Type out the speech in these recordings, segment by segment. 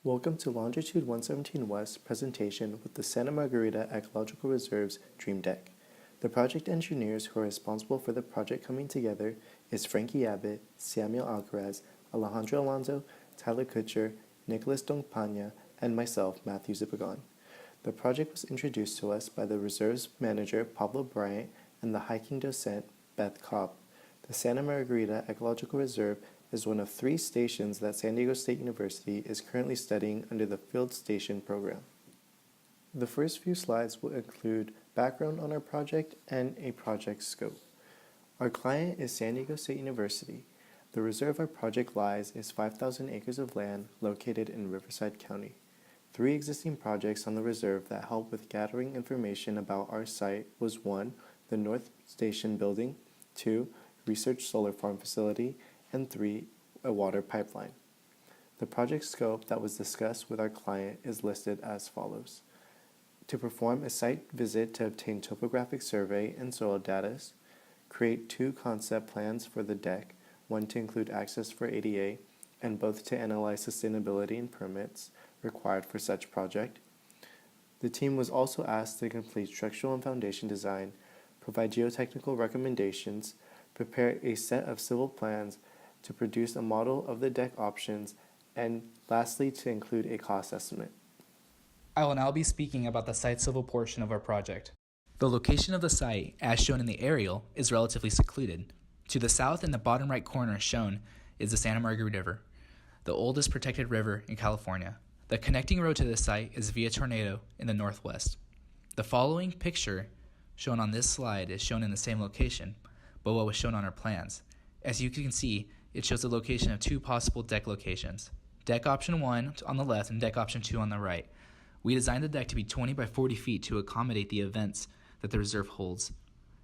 Welcome to Longitude 117 West presentation with the Santa Margarita Ecological Reserve's Dream Deck. The project engineers who are responsible for the project coming together is Frankie Abbott, Samuel Alcaraz, Alejandro Alonso, Tyler Kutcher, Nicholas Dongpanya, and myself, Matthew Zippagon. The project was introduced to us by the Reserve's manager, Pablo Bryant, and the hiking docent, Beth Cobb. The Santa Margarita Ecological Reserve is one of 3 stations that San Diego State University is currently studying under the Field Station program. The first few slides will include background on our project and a project scope. Our client is San Diego State University. The reserve our project lies is 5,000 acres of land located in Riverside County. 3 existing projects on the reserve that help with gathering information about our site was 1. The North Station Building, 2. Research Solar Farm Facility, and 3. A water pipeline. The project scope that was discussed with our client is listed as follows. To perform a site visit to obtain topographic survey and soil data, create 2 concept plans for the deck, one to include access for ADA, and both to analyze sustainability and permits required for such project. The team was also asked to complete structural and foundation design, provide geotechnical recommendations, prepare a set of civil plans to produce a model of the deck options, and lastly to include a cost estimate. I will now be speaking about the site civil portion of our project. The location of the site, as shown in the aerial, is relatively secluded. To the south in the bottom right corner shown is the Santa Margarita River, the oldest protected river in California. The connecting road to this site is via Tornado in the northwest. The following picture shown on this slide is shown in the same location, but what was shown on our plans. As you can see, it shows the location of 2 possible deck locations. Deck option 1 on the left and deck option 2 on the right. We designed the deck to be 20 by 40 feet to accommodate the events that the reserve holds.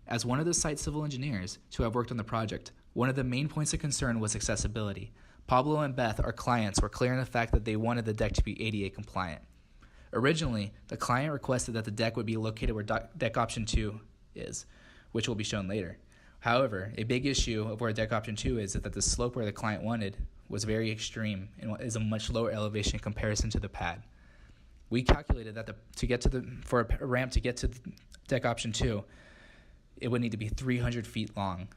As one of the site civil engineers to have worked on the project, one of the main points of concern was accessibility. Pablo and Beth, our clients, were clear in the fact that they wanted the deck to be ADA compliant. Originally, the client requested that the deck would be located where deck option 2 is, which will be shown later. However, a big issue of where deck option 2 is that the slope where the client wanted was very extreme and is a much lower elevation in comparison to the pad. We calculated that for a ramp to get to deck option 2, it would need to be 300 feet long.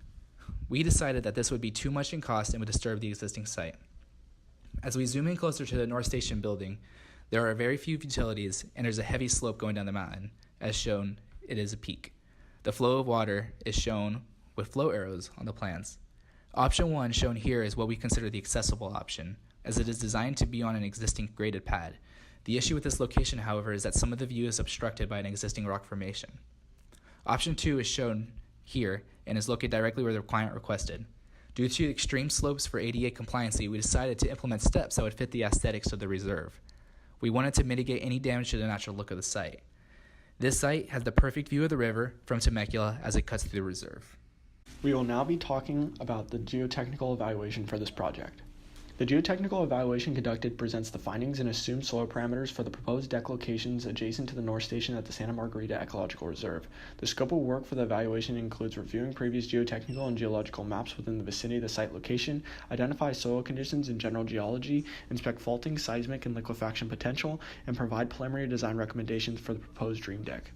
We decided that this would be too much in cost and would disturb the existing site. As we zoom in closer to the North Station building, there are very few utilities and there's a heavy slope going down the mountain. As shown, it is a peak. The flow of water is shown with flow arrows on the plans. Option 1 shown here is what we consider the accessible option, as it is designed to be on an existing graded pad. The issue with this location, however, is that some of the view is obstructed by an existing rock formation. Option 2 is shown here and is located directly where the client requested. Due to extreme slopes for ADA compliancy, we decided to implement steps that would fit the aesthetics of the reserve. We wanted to mitigate any damage to the natural look of the site. This site has the perfect view of the river from Temecula as it cuts through the reserve. We will now be talking about the geotechnical evaluation for this project. The geotechnical evaluation conducted presents the findings and assumed soil parameters for the proposed deck locations adjacent to the North Station at the Santa Margarita Ecological Reserve. The scope of work for the evaluation includes reviewing previous geotechnical and geological maps within the vicinity of the site location, identify soil conditions and general geology, inspect faulting, seismic, and liquefaction potential, and provide preliminary design recommendations for the proposed dream deck.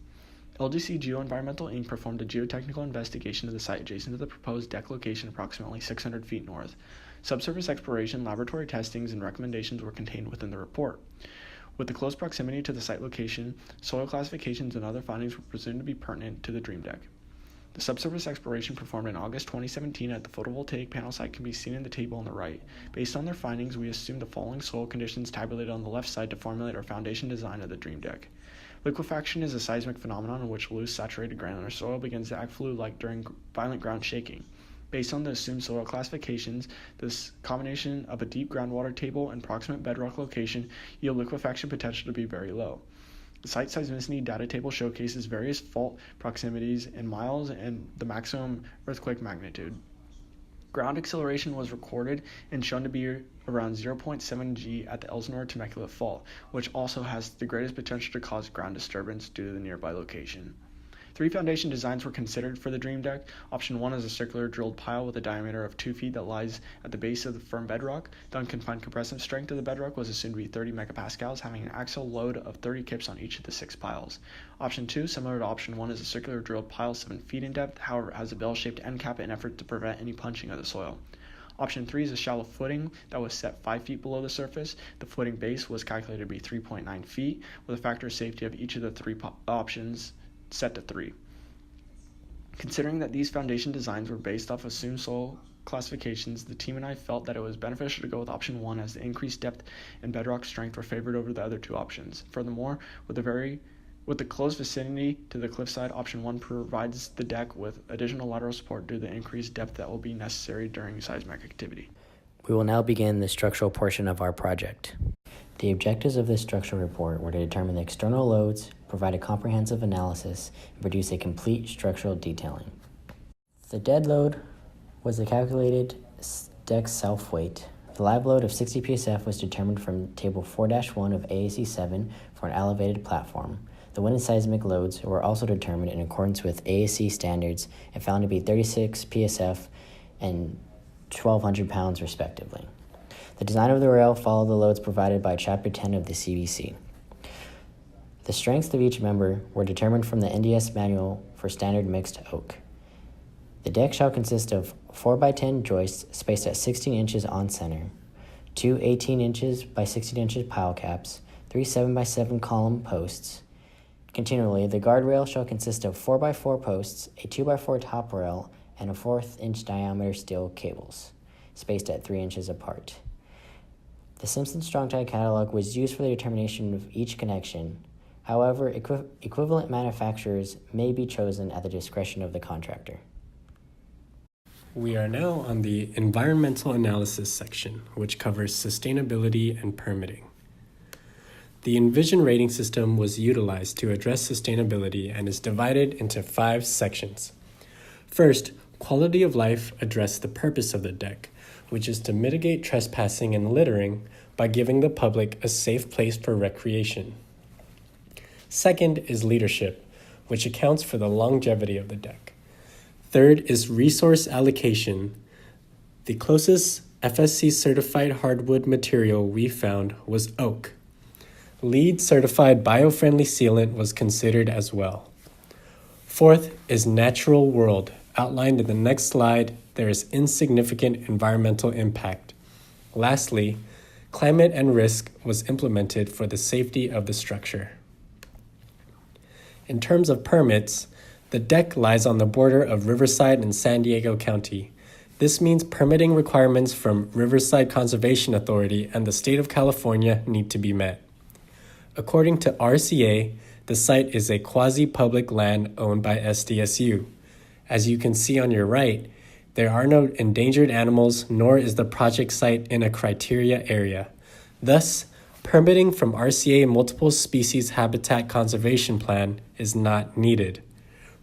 LGC Geoenvironmental Inc. performed a geotechnical investigation of the site adjacent to the proposed deck location approximately 600 feet north. Subsurface exploration, laboratory testings, and recommendations were contained within the report. With the close proximity to the site location, soil classifications and other findings were presumed to be pertinent to the dream deck. The subsurface exploration performed in August 2017 at the photovoltaic panel site can be seen in the table on the right. Based on their findings, we assumed the following soil conditions tabulated on the left side to formulate our foundation design of the dream deck. Liquefaction is a seismic phenomenon in which loose, saturated granular soil begins to act fluid-like during violent ground shaking. Based on the assumed soil classifications, this combination of a deep groundwater table and proximate bedrock location yield liquefaction potential to be very low. The site seismicity data table showcases various fault proximities in miles and the maximum earthquake magnitude. Ground acceleration was recorded and shown to be around 0.7 G at the Elsinore-Temecula Fault, which also has the greatest potential to cause ground disturbance due to the nearby location. 3 foundation designs were considered for the Dream Deck. Option 1 is a circular drilled pile with a diameter of 2 feet that lies at the base of the firm bedrock. The unconfined compressive strength of the bedrock was assumed to be 30 megapascals, having an axial load of 30 kips on each of the 6 piles. Option 2, similar to option 1, is a circular drilled pile 7 feet in depth, however has a bell-shaped end cap in an effort to prevent any punching of the soil. Option 3 is a shallow footing that was set 5 feet below the surface. The footing base was calculated to be 3.9 feet, with a factor of safety of each of the 3 options set to 3. Considering that these foundation designs were based off assumed soil classifications, the team and I felt that it was beneficial to go with option 1 as the increased depth and bedrock strength were favored over the other 2 options. Furthermore, with the close vicinity to the cliffside, option 1 provides the deck with additional lateral support due to the increased depth that will be necessary during seismic activity. We will now begin the structural portion of our project. The objectives of this structural report were to determine the external loads, provide a comprehensive analysis, and produce a complete structural detailing. The dead load was the calculated deck self-weight. The live load of 60 psf was determined from Table 4-1 of AAC 7 for an elevated platform. The wind and seismic loads were also determined in accordance with AAC standards and found to be 36 psf and 1,200 pounds respectively. The design of the rail followed the loads provided by Chapter 10 of the CBC. The strengths of each member were determined from the NDS manual for standard mixed oak. The deck shall consist of 4x10 joists spaced at 16 inches on center, 2 18 inches by 16 inches pile caps, 3 7x7 column posts. Continually, the guardrail shall consist of 4x4 posts, a 2x4 top rail, and a 1/4 inch diameter steel cables, spaced at 3 inches apart. The Simpson Strong-Tie catalog was used for the determination of each connection. However, equivalent manufacturers may be chosen at the discretion of the contractor. We are now on the environmental analysis section, which covers sustainability and permitting. The Envision rating system was utilized to address sustainability and is divided into 5 sections. First, quality of life addressed the purpose of the deck, which is to mitigate trespassing and littering by giving the public a safe place for recreation. Second is leadership, which accounts for the longevity of the deck. Third is resource allocation. The closest FSC certified hardwood material we found was oak. LEED certified biofriendly sealant was considered as well. Fourth is natural world. Outlined in the next slide, there is insignificant environmental impact. Lastly, climate and risk was implemented for the safety of the structure. In terms of permits, the deck lies on the border of Riverside and San Diego County. This means permitting requirements from Riverside Conservation Authority and the state of California need to be met. According to RCA, the site is a quasi-public land owned by SDSU. As you can see on your right, there are no endangered animals, nor is the project site in a criteria area. Thus, permitting from RCA Multiple Species Habitat Conservation Plan is not needed.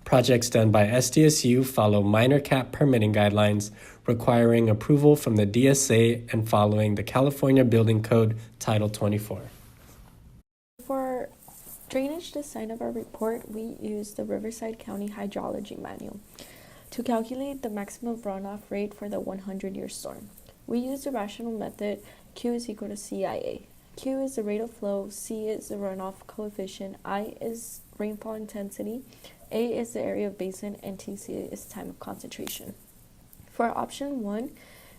Projects done by SDSU follow minor cap permitting guidelines requiring approval from the DSA and following the California Building Code Title 24. For drainage design of our report, we used the Riverside County Hydrology Manual to calculate the maximum runoff rate for the 100-year storm. We used a rational method. Q is equal to CIA. Q is the rate of flow, C is the runoff coefficient, I is rainfall intensity, A is the area of basin, and TC is time of concentration. For option 1,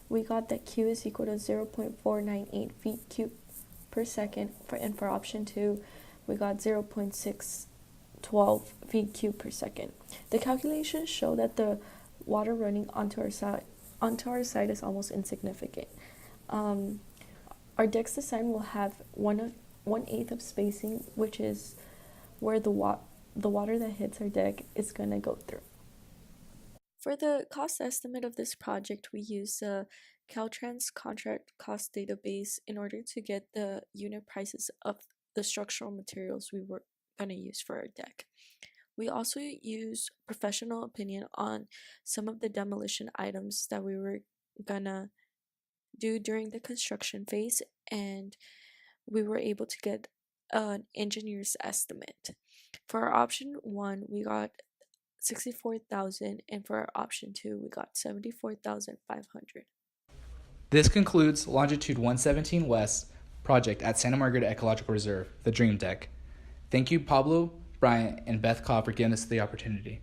we got that Q is equal to 0.498 feet cubed per second, and for option 2, we got 0.612 feet cubed per second. The calculations show that the water running onto our site is almost insignificant. Our deck's design will have 1/8 of spacing, which is where the water that hits our deck is going to go through. For the cost estimate of this project, we use the Caltrans contract cost database in order to get the unit prices of the structural materials we were going to use for our deck. We also used professional opinion on some of the demolition items that we were going to do during the construction phase, and we were able to get an engineer's estimate. For our option 1, we got $64,000, and for our option 2, we got $74,500. This concludes Longitude 117 West project at Santa Margarita Ecological Reserve, the Dream Deck. Thank you, Pablo, Bryant, and Beth Cobb for giving us the opportunity.